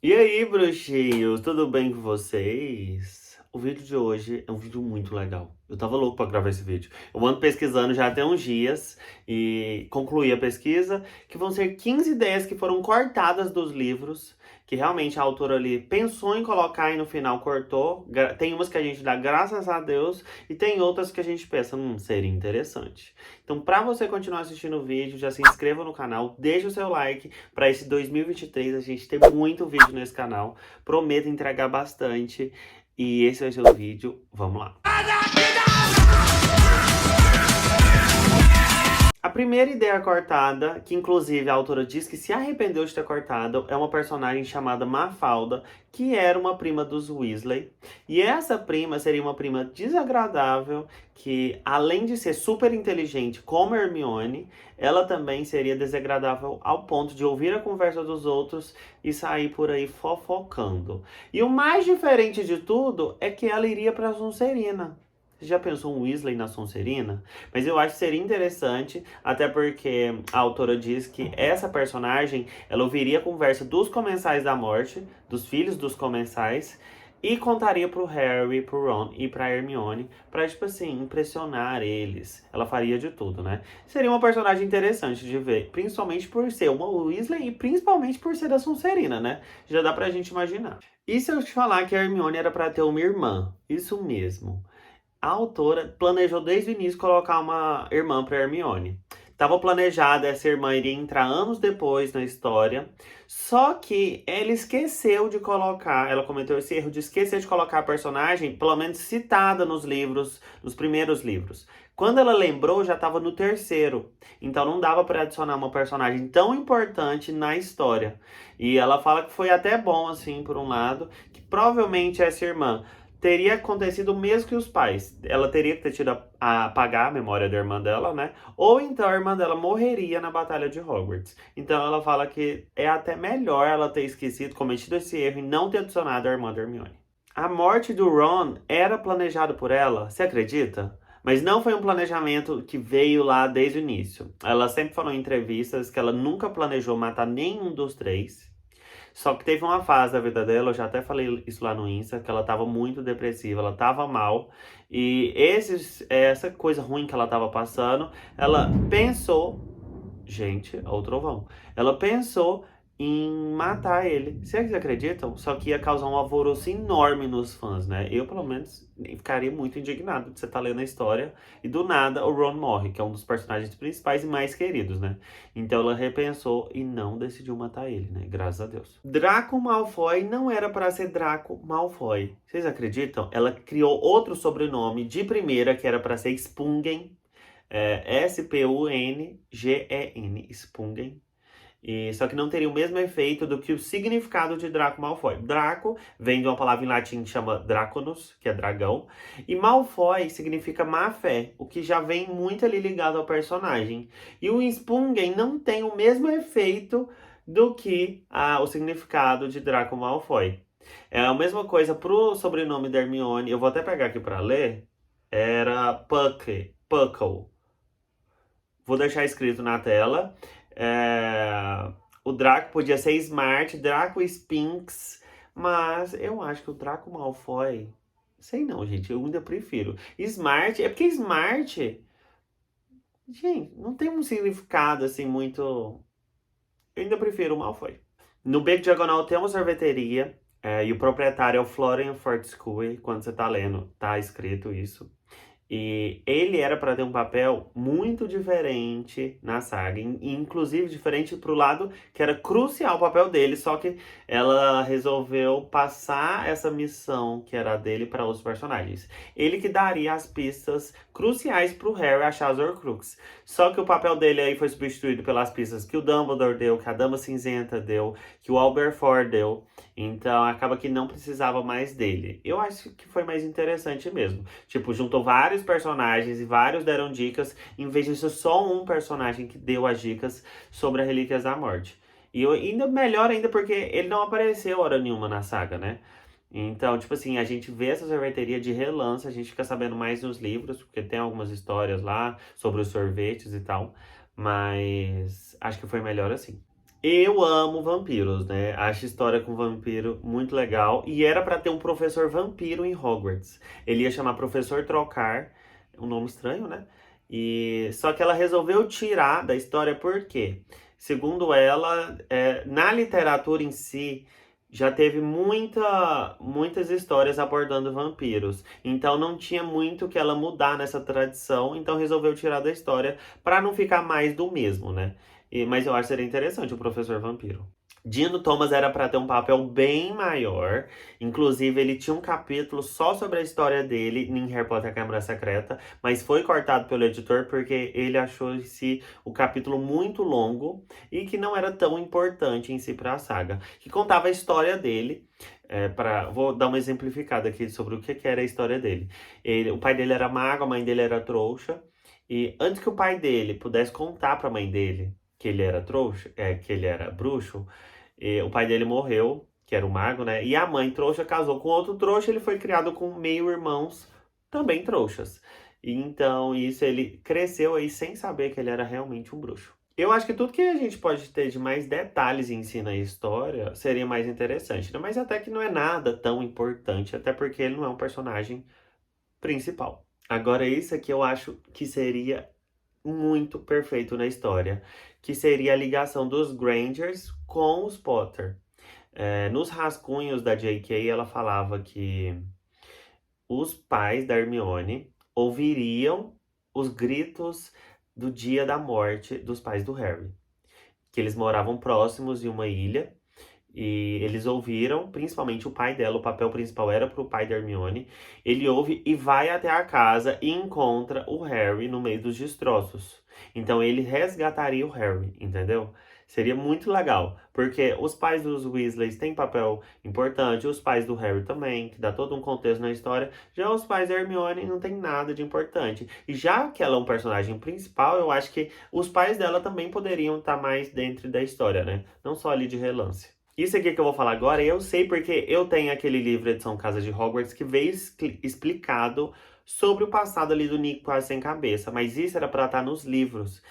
E aí, bruxinhos, tudo bem com vocês? O vídeo de hoje é um vídeo muito legal. Eu tava louco pra gravar esse vídeo. Eu ando pesquisando já até uns dias e concluí a pesquisa, que vão ser 15 ideias que foram cortadas dos livros, que realmente a autora ali pensou em colocar e no final cortou. Tem umas que a gente dá graças a Deus e tem outras que a gente pensa, seria interessante. Então, pra você continuar assistindo o vídeo, já se inscreva no canal, deixa o seu like. Para esse 2023 a gente tem muito vídeo nesse canal. Prometo entregar bastante. E esse vai ser o vídeo. Vamos lá. A primeira ideia cortada, que inclusive a autora diz que se arrependeu de ter cortado, é uma personagem chamada Mafalda, que era uma prima dos Weasley. E essa prima seria uma prima desagradável, que além de ser super inteligente como Hermione, ela também seria desagradável ao ponto de ouvir a conversa dos outros e sair por aí fofocando. E o mais diferente de tudo é que ela iria para a Sonserina. Você já pensou um Weasley na Sonserina? Mas eu acho que seria interessante, até porque a autora diz que essa personagem, ela ouviria a conversa dos Comensais da Morte, dos filhos dos Comensais, e contaria pro Harry, pro Ron e pra Hermione, pra, tipo assim, impressionar eles. Ela faria de tudo, né? Seria uma personagem interessante de ver, principalmente por ser uma Weasley e principalmente por ser da Sonserina, né? Já dá pra gente imaginar. E se eu te falar que a Hermione era pra ter uma irmã? Isso mesmo. A autora planejou desde o início colocar uma irmã para Hermione. Estava planejada, essa irmã iria entrar anos depois na história, só que ela esqueceu de colocar, ela cometeu esse erro de esquecer de colocar a personagem, pelo menos citada nos livros, nos primeiros livros. Quando ela lembrou, já estava no terceiro, então não dava para adicionar uma personagem tão importante na história. E ela fala que foi até bom, assim, por um lado, que provavelmente essa irmã teria acontecido o mesmo que os pais. Ela teria que ter tido a apagar a memória da irmã dela, né? Ou então a irmã dela morreria na Batalha de Hogwarts. Então ela fala que é até melhor ela ter esquecido, cometido esse erro e não ter adicionado a irmã da Hermione. A morte do Ron era planejado por ela, você acredita? Mas não foi um planejamento que veio lá desde o início. Ela sempre falou em entrevistas que ela nunca planejou matar nenhum dos três. Só que teve uma fase da vida dela, eu já até falei isso lá no Insta, que ela tava muito depressiva, ela tava mal. E essa coisa ruim que ela tava passando, ela pensou. Gente, é o trovão. Ela pensou em matar ele. Vocês acreditam? Só que ia causar um alvoroço enorme nos fãs, né? Eu, pelo menos, ficaria muito indignado de você estar lendo a história e do nada o Ron morre, que é um dos personagens principais e mais queridos, né? Então ela repensou e não decidiu matar ele, né? Graças a Deus. Draco Malfoy não era para ser Draco Malfoy. Vocês acreditam? Ela criou outro sobrenome de primeira que era para ser Spungen. Spungen, Spungen. Só que não teria o mesmo efeito do que o significado de Draco Malfoy. Draco vem de uma palavra em latim que chama Draconus, que é dragão, e Malfoy significa má fé, o que já vem muito ali ligado ao personagem. E o Spungen não tem o mesmo efeito do que o significado de Draco Malfoy. É a mesma coisa pro sobrenome da Hermione, eu vou até pegar aqui para ler, era Puckle. Vou deixar escrito na tela. O Draco podia ser Smart, Draco Spinks, mas eu acho que o Draco Malfoy. Sei não, gente, eu ainda prefiro. Smart, é porque Smart, gente, não tem um significado assim muito. Eu ainda prefiro o Malfoy. No Beco Diagonal tem uma sorveteria, e o proprietário é o Florian Fortescue. Quando você tá lendo, tá escrito isso. E ele era para ter um papel muito diferente na saga, inclusive diferente pro lado que era crucial o papel dele, só que ela resolveu passar essa missão que era dele para outros personagens. Ele que daria as pistas cruciais pro Harry achar as Horcrux. Só que o papel dele aí foi substituído pelas pistas que o Dumbledore deu, que a Dama Cinzenta deu, que o Aberforth deu. Então acaba que não precisava mais dele. Eu acho que foi mais interessante mesmo. Tipo, juntou vários personagens e vários deram dicas, em vez de ser só um personagem que deu as dicas sobre as Relíquias da Morte. E ainda melhor ainda porque ele não apareceu hora nenhuma na saga, né? Então, tipo assim, a gente vê essa sorveteria de relance, a gente fica sabendo mais nos livros, porque tem algumas histórias lá sobre os sorvetes e tal, mas acho que foi melhor assim. Eu amo vampiros, né? Acho história com vampiro muito legal. E era pra ter um professor vampiro em Hogwarts. Ele ia chamar Professor Trocar, um nome estranho, né? E só que ela resolveu tirar da história por quê? Segundo ela, na literatura em si, já teve muitas histórias abordando vampiros. Então não tinha muito que ela mudar nessa tradição. Então resolveu tirar da história pra não ficar mais do mesmo, né? Mas eu acho que seria interessante o Professor Vampiro. Dino Thomas era para ter um papel bem maior. Inclusive, ele tinha um capítulo só sobre a história dele em Harry Potter e a Câmara Secreta, mas foi cortado pelo editor porque ele achou esse o capítulo muito longo e que não era tão importante em si para a saga. Que contava a história dele. Vou dar uma exemplificada aqui sobre o que era a história dele. O pai dele era mago, a mãe dele era trouxa. E antes que o pai dele pudesse contar para a mãe dele que ele era trouxa, que ele era bruxo, e o pai dele morreu, que era o mago, né? E a mãe trouxa casou com outro trouxa, ele foi criado com meio-irmãos também trouxas. E então, isso ele cresceu aí sem saber que ele era realmente um bruxo. Eu acho que tudo que a gente pode ter de mais detalhes em si na história seria mais interessante, né? Mas até que não é nada tão importante, até porque ele não é um personagem principal. Agora, isso aqui eu acho que seria muito perfeito na história, que seria a ligação dos Grangers com os Potter. Nos rascunhos da J.K., ela falava que os pais da Hermione ouviriam os gritos do dia da morte dos pais do Harry, que eles moravam próximos em uma ilha e eles ouviram, principalmente o pai dela, o papel principal era pro pai da Hermione. Ele ouve e vai até a casa e encontra o Harry no meio dos destroços. Então ele resgataria o Harry, entendeu? Seria muito legal, porque os pais dos Weasleys têm papel importante, os pais do Harry também, que dá todo um contexto na história. Já os pais da Hermione não tem nada de importante. E já que ela é um personagem principal, eu acho que os pais dela também poderiam estar mais dentro da história, né? Não só ali de relance. Isso aqui que eu vou falar agora, eu sei porque eu tenho aquele livro Edição Casa de Hogwarts que veio explicado sobre o passado ali do Nick quase sem cabeça, mas isso era para estar nos livros.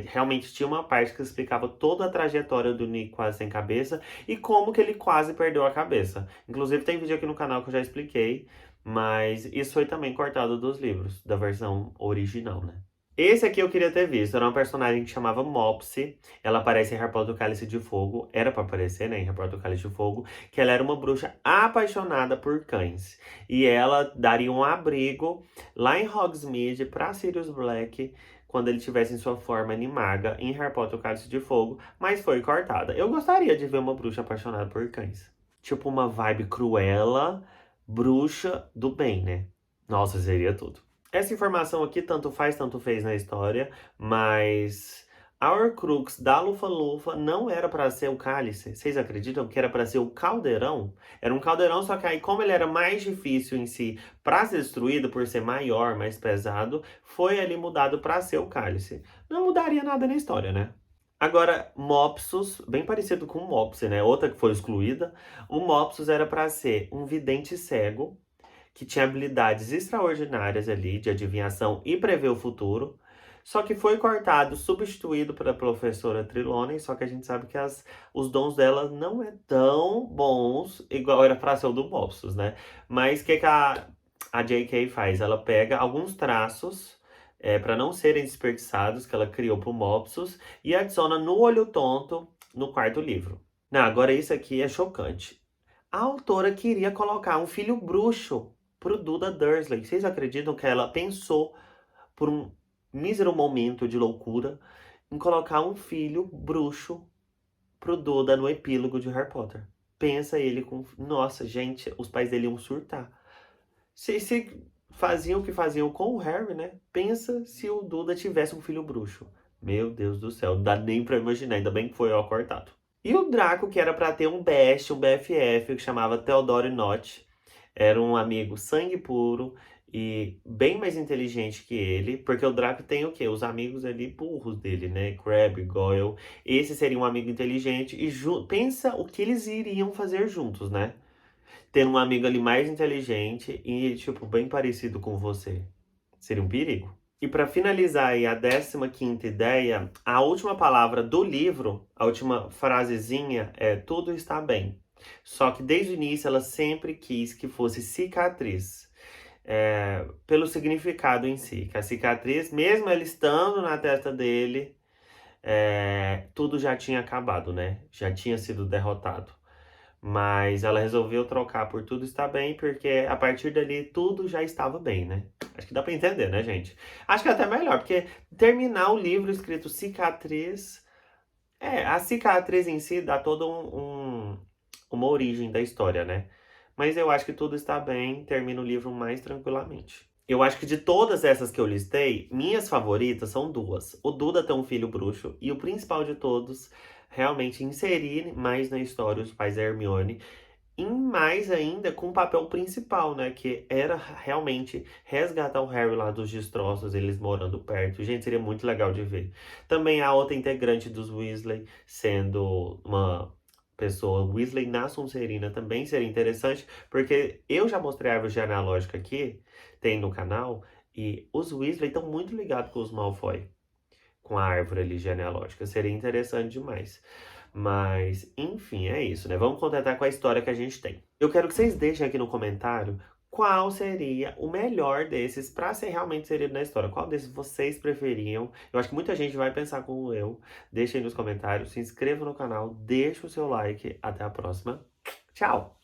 Realmente tinha uma parte que explicava toda a trajetória do Nick quase sem cabeça e como que ele quase perdeu a cabeça. Inclusive tem vídeo aqui no canal que eu já expliquei, mas isso foi também cortado dos livros, da versão original, né? Esse aqui eu queria ter visto. Era uma personagem que chamava Mopsy. Ela aparece em Harry Potter do Cálice de Fogo. Era pra aparecer, né? Em Harry Potter do Cálice de Fogo. Que ela era uma bruxa apaixonada por cães. E ela daria um abrigo lá em Hogsmeade pra Sirius Black quando ele tivesse em sua forma animaga em Harry Potter do Cálice de Fogo. Mas foi cortada. Eu gostaria de ver uma bruxa apaixonada por cães. Tipo uma vibe Cruella, bruxa do bem, né? Nossa, seria tudo. Essa informação aqui tanto faz, tanto fez na história, mas a Horcrux da Lufa-Lufa não era para ser o cálice. Vocês acreditam que era para ser o caldeirão? Era um caldeirão, só que aí como ele era mais difícil em si para ser destruído, por ser maior, mais pesado, foi ali mudado para ser o cálice. Não mudaria nada na história, né? Agora, Mopsus, bem parecido com o Mopsy, né? Outra que foi excluída. O Mopsus era para ser um vidente cego que tinha habilidades extraordinárias ali de adivinhação e prever o futuro. Só que foi cortado, substituído pela professora Trelawney, só que a gente sabe que os dons dela não é tão bons igual era pra ser o do Mopsus, né? Mas o que a J.K. faz? Ela pega alguns traços para não serem desperdiçados que ela criou pro Mopsus e adiciona no Olho Tonto no quarto livro. Não, agora isso aqui é chocante. A autora queria colocar um filho bruxo pro Duda Dursley. Vocês acreditam que ela pensou, por um mísero momento de loucura, em colocar um filho bruxo pro Duda no epílogo de Harry Potter? Pensa ele com... Nossa, gente, os pais dele iam surtar. Se faziam o que faziam com o Harry, né? Pensa se o Duda tivesse um filho bruxo. Meu Deus do céu, não dá nem pra imaginar. Ainda bem que foi ó, cortado. E o Draco, que era pra ter um best, um BFF, que chamava Theodore Nott. Era um amigo sangue puro e bem mais inteligente que ele, porque o Draco tem o quê? Os amigos ali burros dele, né? Crabbe, Goyle. Esse seria um amigo inteligente e pensa o que eles iriam fazer juntos, né? Tendo um amigo ali mais inteligente e, tipo, bem parecido com você. Seria um perigo. E para finalizar aí a 15ª ideia, a última palavra do livro, a última frasezinha é tudo está bem. Só que desde o início ela sempre quis que fosse cicatriz. Pelo significado em si, que a cicatriz, mesmo ela estando na testa dele, tudo já tinha acabado, né? Já tinha sido derrotado. Mas ela resolveu trocar por tudo está bem, porque a partir dali tudo já estava bem, né? Acho que dá pra entender, né, gente? Acho que é até melhor, porque terminar o livro escrito cicatriz. A cicatriz em si dá toda uma origem da história, né? Mas eu acho que tudo está bem, termina o livro mais tranquilamente. Eu acho que de todas essas que eu listei, minhas favoritas são duas. O Duda tem um filho bruxo e o principal de todos, realmente inserir mais na história os pais da Hermione. E mais ainda com o papel principal, né? Que era realmente resgatar o Harry lá dos destroços, eles morando perto. Gente, seria muito legal de ver. Também a outra integrante dos Weasley sendo uma pessoa Weasley na Sonserina também seria interessante, porque eu já mostrei a árvore genealógica aqui, tem no canal, e os Weasley estão muito ligados com os Malfoy, com a árvore ali genealógica. Seria interessante demais. Mas, enfim, é isso, né? Vamos contentar com a história que a gente tem. Eu quero que vocês deixem aqui no comentário qual seria o melhor desses para ser realmente inserido na história. Qual desses vocês preferiam? Eu acho que muita gente vai pensar como eu. Deixem aí nos comentários, se inscreva no canal, deixa o seu like. Até a próxima. Tchau!